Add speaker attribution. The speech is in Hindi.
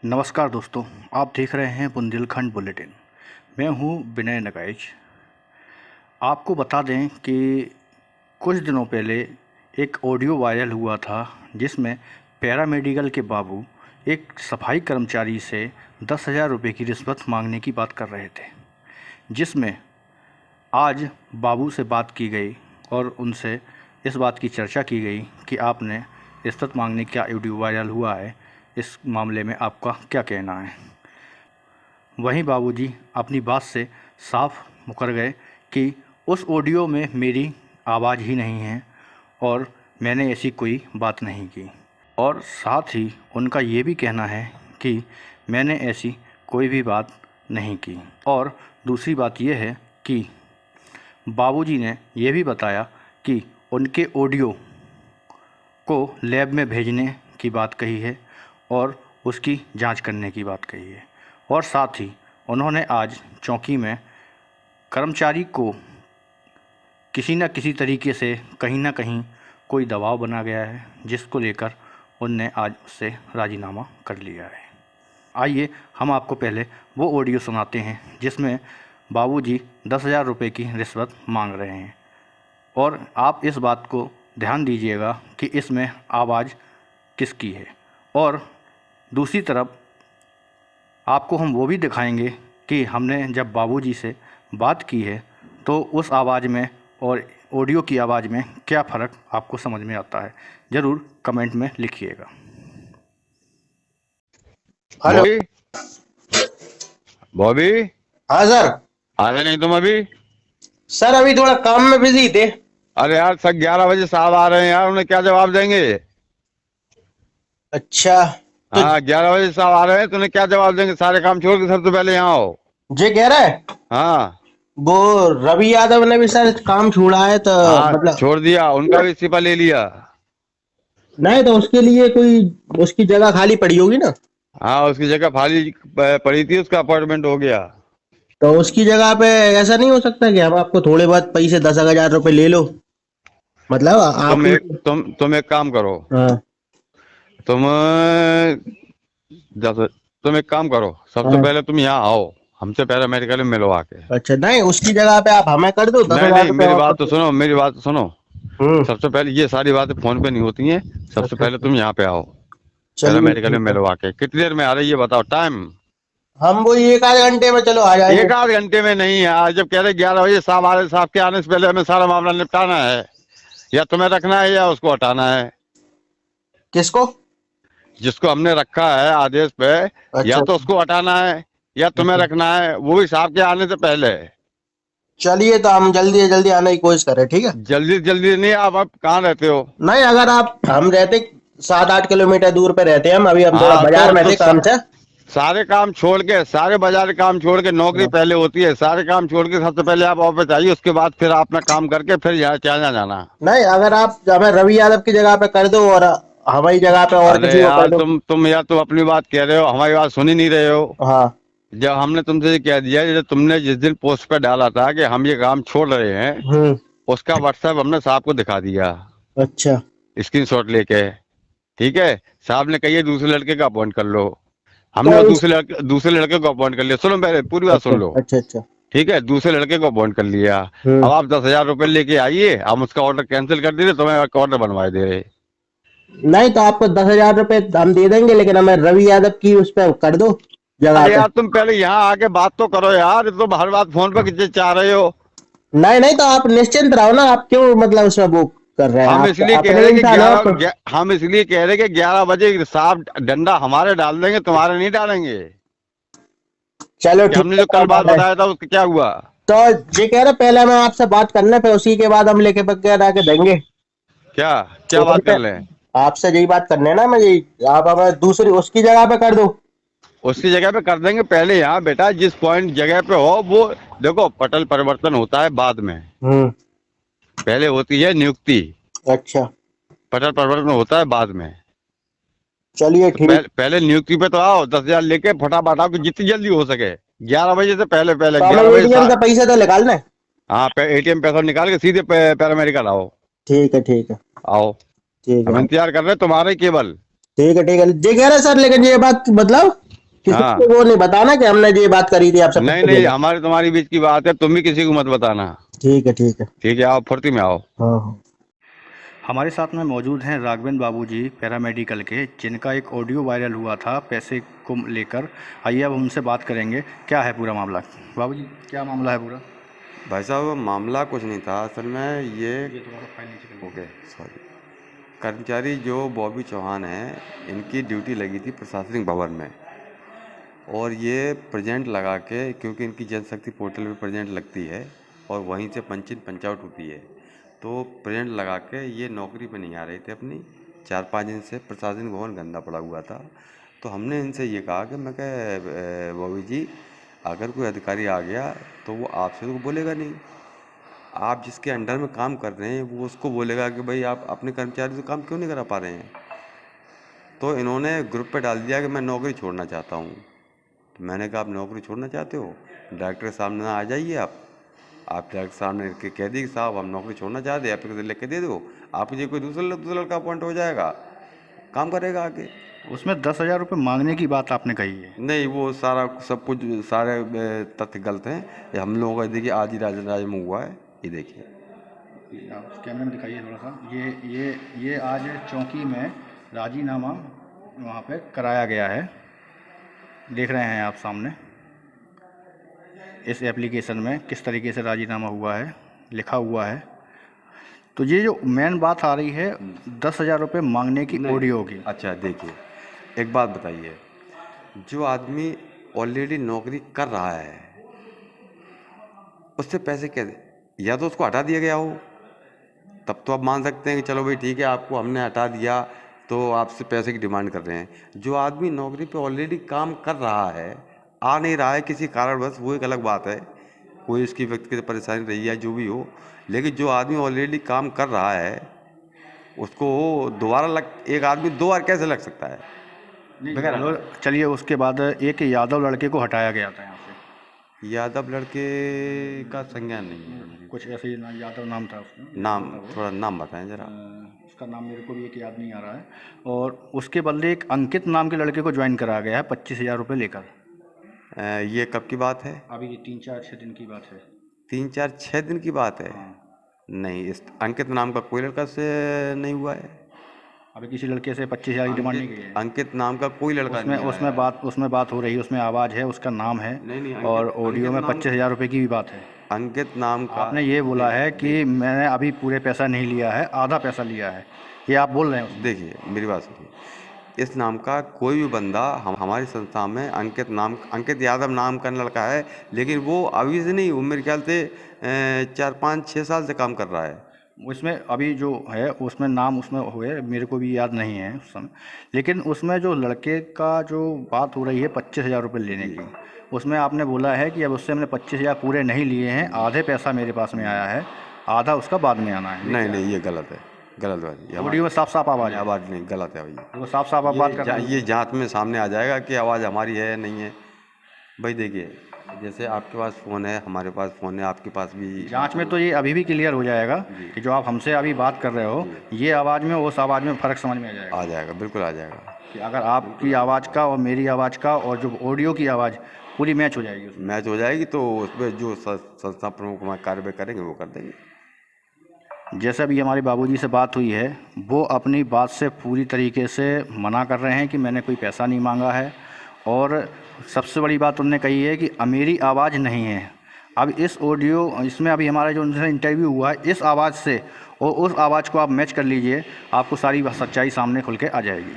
Speaker 1: नमस्कार दोस्तों, आप देख रहे हैं बुंदेलखंड बुलेटिन। मैं हूं विनय नगाइच। आपको बता दें कि कुछ दिनों पहले एक ऑडियो वायरल हुआ था जिसमें पैरामेडिकल के बाबू एक सफाई कर्मचारी से 10,000 रुपये की रिश्वत मांगने की बात कर रहे थे, जिसमें आज बाबू से बात की गई और उनसे इस बात की चर्चा की गई कि आपने रिश्वत मांगने का ऑडियो वायरल हुआ है, इस मामले में आपका क्या कहना है। वहीं बाबूजी अपनी बात से साफ मुकर गए कि उस ऑडियो में मेरी आवाज़ ही नहीं है और मैंने ऐसी कोई बात नहीं की, और साथ ही उनका ये भी कहना है कि मैंने ऐसी कोई भी बात नहीं की। और दूसरी बात यह है कि बाबूजी ने यह भी बताया कि उनके ऑडियो को लैब में भेजने की बात कही है और उसकी जांच करने की बात कही है। और साथ ही उन्होंने आज चौकी में कर्मचारी को किसी न किसी तरीके से कहीं ना कहीं कोई दबाव बना गया है, जिसको लेकर उनने आज उससे राजीनामा कर लिया है। आइए हम आपको पहले वो ऑडियो सुनाते हैं जिसमें बाबूजी 10,000 रुपये की रिश्वत मांग रहे हैं, और आप इस बात को ध्यान दीजिएगा कि इसमें आवाज़ किसकी है। और दूसरी तरफ आपको हम वो भी दिखाएंगे कि हमने जब बाबूजी से बात की है तो उस आवाज़ में और ऑडियो की आवाज़ में क्या फ़र्क आपको समझ में आता है। ज़रूर कमेंट में लिखिएगा।
Speaker 2: हेलो
Speaker 3: बॉबी,
Speaker 2: हाँ सर।
Speaker 3: आ गए नहीं तुम अभी?
Speaker 2: सर अभी थोड़ा काम में बिजी थे।
Speaker 3: अरे यार, 11 बजे साहब आ रहे हैं यार, उन्हें क्या जवाब देंगे?
Speaker 2: अच्छा तो
Speaker 3: हाँ, 11 बजे साहब आ रहे हैं तो उन्हें क्या जवाब देंगे? सारे काम छोड़ के सबसे पहले यहाँ आओ।
Speaker 2: जे कह रहा है
Speaker 3: हाँ
Speaker 2: वो रवि यादव ने भी सर काम छोड़ा है तो
Speaker 3: हाँ,
Speaker 2: मतलब
Speaker 3: छोड़ दिया, उनका भी इस्तीफा ले लिया।
Speaker 2: नहीं तो उसके लिए कोई उसकी जगह खाली पड़ी होगी ना,
Speaker 3: हाँ, उसकी जगह खाली पड़ी थी, उसका अपॉइंटमेंट हो गया।
Speaker 2: तो उसकी जगह पे ऐसा नहीं हो सकता कि हम आपको थोड़े बहुत पैसे 10,000 रुपए ले लो, मतलब आप
Speaker 3: तुम एक काम करो।
Speaker 2: हाँ
Speaker 3: तुम तुम एक काम करो, सबसे
Speaker 2: हाँ।
Speaker 3: पहले तुम यहाँ आओ, हमसे पैरामेडिकल में मिलो आके।
Speaker 2: अच्छा नहीं, उसकी जगह पे आप हमें कर दो दस
Speaker 3: नहीं
Speaker 2: हजार
Speaker 3: नहीं,
Speaker 2: रुपए
Speaker 3: मेरी बात तो
Speaker 2: वापस।
Speaker 3: सुनो, मेरी बात तो सुनो।
Speaker 2: हम्म।
Speaker 3: सबसे पहले ये सारी बातें फोन पे नहीं होती हैं। सबसे
Speaker 2: अच्छा
Speaker 3: पहले तुम यहाँ पे आओ,
Speaker 2: चलिए
Speaker 3: पैरामेडिकल में
Speaker 2: ठीक है।
Speaker 3: मिलवा के। कितनी देर में आ रही है बताओ टाइम?
Speaker 2: हम वो 1 आध घंटे में चलो आ जाएंगे।
Speaker 3: 1 आध घंटे में नहीं यार, जब कह रहे 11 बजे साहब आ रहे, साहब के आने से पहले हमें सारा मामला निपटाना है। या तुम्हें रखना है या उसको हटाना है।
Speaker 2: किसको?
Speaker 3: जिसको हमने रखा है आदेश पे, या
Speaker 2: अच्छा
Speaker 3: तो उसको हटाना है या तुम्हें
Speaker 2: अच्छा।
Speaker 3: रखना है, वो भी साहब के आने से पहले।
Speaker 2: चलिए तो हम जल्दी से जल्दी आने की कोशिश करें, ठीक है।
Speaker 3: जल्दी जल्दी नहीं, आप कहाँ रहते हो?
Speaker 2: नहीं अगर आप, हम रहते 7-8 किलोमीटर दूर पे रहते हैं हम थोड़ा
Speaker 3: हाँ
Speaker 2: बाजार में थे काम से।
Speaker 3: सारे काम छोड़ के, सारे बाजार काम छोड़ के, नौकरी पहले होती है, सारे काम छोड़ के सबसे पहले आप ऑफिस आइए, उसके बाद फिर अपना काम करके फिर यहाँ चाहे जाना।
Speaker 2: नहीं अगर आप हमें रवि यादव की जगह पे कर दो और हमारी जगह पे और
Speaker 3: अरे
Speaker 2: किसी को कर
Speaker 3: यार,
Speaker 2: दो।
Speaker 3: तुम यार, तुम अपनी बात कह रहे हो, हमारी बात सुन ही नहीं रहे हो।
Speaker 2: हाँ
Speaker 3: जब हमने तुमसे ये कह दिया, जब तुमने जिस दिन पोस्ट पे डाला था कि हम ये काम छोड़ रहे हैं, उसका व्हाट्सएप हमने साहब को दिखा दिया,
Speaker 2: अच्छा
Speaker 3: स्क्रीनशॉट लेके। ठीक है, साहब ने कही दूसरे लड़के का अपॉइंट कर लो। हमने
Speaker 2: तो
Speaker 3: वो
Speaker 2: इस,
Speaker 3: दूसरे लड़के को अपॉइंट कर लिया। सुनो, पहले पूरी बात
Speaker 2: अच्छा
Speaker 3: सुन लो।
Speaker 2: अच्छा अच्छा।
Speaker 3: ठीक है, दूसरे लड़के को अपॉइंट कर लिया। अब आप 10,000 रुपये लेके आइए, हम उसका ऑर्डर कैंसिल कर दे रहे, तुम्हें ऑर्डर बनवा दे रहे।
Speaker 2: नहीं तो आपको 10,000 रुपए हम दे देंगे, लेकिन हमें रवि यादव की उस पर कर दो जगह
Speaker 3: अरे
Speaker 2: पे।
Speaker 3: यार, तुम पहले यहाँ आके बात तो करो यार, तुम हर बात फोन पर कितने चाह रहे हो।
Speaker 2: नहीं नहीं तो आप निश्चिंत रहो ना, आप क्यों मतलब उसमें वो कर रहे हैं,
Speaker 3: हम
Speaker 2: आप
Speaker 3: इसलिए कह
Speaker 2: अपने
Speaker 3: रहे कि
Speaker 2: इंसान हो आप।
Speaker 3: 11 हम इसलिए कह रहे कि 11 बजे साहब डंडा हमारे डाल देंगे, तुम्हारे नहीं डालेंगे।
Speaker 2: चलो
Speaker 3: कि
Speaker 2: ठीक
Speaker 3: हमने
Speaker 2: है
Speaker 3: जो कल बात
Speaker 2: तो
Speaker 3: बताया था उसका क्या हुआ?
Speaker 2: तो ये कह रहे पहले मैं आपसे बात करने पे उसी के बाद हम लेके बगैर आके देंगे।
Speaker 3: क्या क्या
Speaker 2: फोन
Speaker 3: बात
Speaker 2: पे
Speaker 3: कर रहे हैं?
Speaker 2: आपसे यही बात करने ना, मैं यही, आप हमें दूसरी उसकी जगह पे कर दो।
Speaker 3: उसकी जगह पे कर देंगे। पहले यहाँ बेटा जिस पॉइंट जगह पे हो वो देखो, पटल परिवर्तन होता है बाद में,
Speaker 2: हम्म।
Speaker 3: पहले होती है नियुक्ति।
Speaker 2: अच्छा
Speaker 3: पटल परिवर्तन होता है बाद में।
Speaker 2: चलिए
Speaker 3: तो
Speaker 2: ठीक।
Speaker 3: पहले नियुक्ति पे तो आओ, 10,000 लेके फटाफट आओ कि जितनी जल्दी हो सके। 11 बजे से पहले पहले
Speaker 2: तो हमें
Speaker 3: 11 बजे
Speaker 2: एटीएम से पैसे तो निकालना है।
Speaker 3: हाँ, एटीएम पैसा निकाल के सीधे पैरामेडिकल आओ।
Speaker 2: ठीक है ठीक है
Speaker 3: आओ,
Speaker 2: ठीक
Speaker 3: हम
Speaker 2: है
Speaker 3: इंतजार कर रहे हैं तुम्हारे केवल।
Speaker 2: ठीक है ठीक है। ये कह रहे सर, लेकिन ये बात मतलब किसी
Speaker 3: हाँ
Speaker 2: को वो नहीं बताना कि हमने ये बात करी थी आपसे
Speaker 3: नहीं
Speaker 2: पैसे
Speaker 3: नहीं,
Speaker 2: लेने।
Speaker 3: हमारी तुम्हारी बीच की बात है, तुम भी किसी को मत बताना।
Speaker 2: ठीक है ठीक है।
Speaker 3: ठीक है, आओ फुर्ती में आओ।
Speaker 2: हाँ हाँ।
Speaker 1: हमारे साथ में मौजूद हैं राघवेंद्र बाबूजी पैरामेडिकल के, जिनका एक ऑडियो वायरल हुआ था पैसे को लेकर। आइए अब उनसे बात करेंगे क्या है पूरा मामला। बाबूजी क्या मामला है पूरा?
Speaker 4: भाई साहब मामला कुछ नहीं था असल में ये
Speaker 1: थोड़ा सा फाइल नीचे कर
Speaker 4: ओके सॉरी कर्मचारी जो बॉबी चौहान है इनकी ड्यूटी लगी थी प्रशासनिक भवन में और ये प्रेजेंट लगा के क्योंकि इनकी जनशक्ति पोर्टल पे प्रेजेंट लगती है और वहीं से पंच इन पंच आउट होती है तो प्रेजेंट लगा के ये नौकरी पे नहीं आ रहे थे अपनी 4-5 दिन से प्रशासनिक भवन गंदा पड़ा हुआ था। तो हमने इनसे ये कहा कि मैं कह बॉबी जी अगर कोई अधिकारी आ गया तो वो आपसे तो बोलेगा नहीं, आप जिसके अंडर में काम कर रहे हैं वो उसको बोलेगा कि भाई आप अपने कर्मचारी से काम क्यों नहीं करा पा रहे हैं। तो इन्होंने ग्रुप पे डाल दिया कि मैं नौकरी छोड़ना चाहता हूँ। तो मैंने कहा आप नौकरी छोड़ना चाहते हो, डायरेक्टर के सामने आ जाइए आप डायरेक्टर सामने कह दी कि साहब हम नौकरी छोड़ना चाहते हैं, एप्लीकेशन लिख के दे दो, आप ये कोई दूसरा लड़का अपॉइंट हो जाएगा, काम करेगा आगे।
Speaker 1: उसमें 10,000 रुपये मांगने की बात आपने कही है।
Speaker 4: नहीं वो सारा सब कुछ सारे तथ्य गलत हैं। ये हम लोगों का देखिए आज ही राज में हुआ है, ये देखिए
Speaker 1: आप कैमरे में दिखाइए थोड़ा सा। ये आज चौकी में राजीनामा वहाँ पे कराया गया है, देख रहे हैं आप सामने। इस एप्लीकेशन में किस तरीके से राजीनामा हुआ है लिखा हुआ है। तो ये जो मेन बात आ रही है 10,000 रुपये मांगने की ऑडियो की।
Speaker 4: अच्छा देखिए एक बात बताइए, जो आदमी ऑलरेडी नौकरी कर रहा है उससे पैसे क्या दे, या तो उसको हटा दिया गया हो तब तो आप मान सकते हैं कि चलो भाई ठीक है आपको हमने हटा दिया तो आपसे पैसे की डिमांड कर रहे हैं। जो आदमी नौकरी पे ऑलरेडी काम कर रहा है आ नहीं रहा है किसी कारणवश, वो एक अलग बात है, कोई उसकी व्यक्तिगत परेशानी रही है जो भी हो, लेकिन जो आदमी ऑलरेडी काम कर रहा है उसको दोबारा एक आदमी 2 बार कैसे लग सकता है?
Speaker 1: चलिए उसके बाद एक यादव लड़के को हटाया गया था यहाँ से।
Speaker 4: यादव लड़के का संज्ञान नहीं है,
Speaker 1: कुछ ऐसे ही यादव नाम था उसका।
Speaker 4: नाम थोड़ा नाम बताएं जरा।
Speaker 1: उसका नाम मेरे को भी एक याद नहीं आ रहा है। और उसके बदले एक अंकित नाम के लड़के को ज्वाइन कराया गया है 25,000 रुपये लेकर।
Speaker 4: ये कब की बात है?
Speaker 1: अभी ये 3-4-6 दिन की बात है।
Speaker 4: 3-4-6 दिन की बात है? नहीं, इस अंकित नाम का कोई लड़का से नहीं हुआ है।
Speaker 1: अभी किसी लड़के से 25,000 की डिमांड नहीं की है।
Speaker 4: अंकित नाम का कोई लड़का
Speaker 1: उसमें
Speaker 4: नहीं
Speaker 1: उसमें बात हो रही है, उसमें आवाज़ है, उसका नाम है।
Speaker 4: नहीं,
Speaker 1: और ऑडियो में 25,000 रुपये की भी बात है।
Speaker 4: अंकित नाम का
Speaker 1: आपने ये बोला है कि मैंने अभी पूरे पैसा नहीं लिया है, आधा पैसा लिया है, ये आप बोल रहे हैं।
Speaker 4: देखिए मेरी बात सुनिए, इस नाम का कोई भी बंदा हमारी संस्था में अंकित यादव नाम का लड़का है, लेकिन वो अभी से नहीं, वो मेरे ख्याल से 4-5-6 साल से काम कर रहा है।
Speaker 1: उसमें अभी जो है उसमें नाम उसमें हुए मेरे को भी याद नहीं है उस समय, लेकिन उसमें जो लड़के का जो बात हो रही है 25,000 रुपये लेने की, उसमें आपने बोला है कि अब उससे हमने 25,000 पूरे नहीं लिए हैं, आधे पैसा मेरे पास में आया है, आधा उसका बाद में आना है।
Speaker 4: नहीं ये गलत है, गलत बात।
Speaker 1: ऑडियो में साफ साफ आवाज़ है।
Speaker 4: आवाज़ नहीं, गलत है भैया,
Speaker 1: वो साफ साफ आप बात कर रहे हैं।
Speaker 4: ये जांच में सामने आ जाएगा कि आवाज़ हमारी है या नहीं है। भाई देखिए जैसे आपके पास फ़ोन है, हमारे पास फ़ोन है, आपके पास भी
Speaker 1: जांच में तो ये अभी भी क्लियर हो जाएगा कि जो आप हमसे अभी बात कर रहे हो ये आवाज़ में उस आवाज़ में फ़र्क समझ में आ जाएगा।
Speaker 4: बिल्कुल आ जाएगा
Speaker 1: कि अगर आपकी आवाज़ का और मेरी आवाज़ का और जो ऑडियो की आवाज़ पूरी मैच हो जाएगी, उसमें
Speaker 4: मैच हो जाएगी तो उसमें जो संस्था प्रमुख हमारे कार्रवाई करेंगे वो कर देंगे।
Speaker 1: जैसे अभी हमारे बाबूजी से बात हुई है, वो अपनी बात से पूरी तरीके से मना कर रहे हैं कि मैंने कोई पैसा नहीं मांगा है। और सबसे बड़ी बात उन्होंने कही है कि मेरी आवाज़ नहीं है। अब इस ऑडियो इसमें अभी हमारा जो उनसे इंटरव्यू हुआ है, इस आवाज़ से और उस आवाज़ को आप मैच कर लीजिए, आपको सारी सच्चाई सामने खुल के आ जाएगी।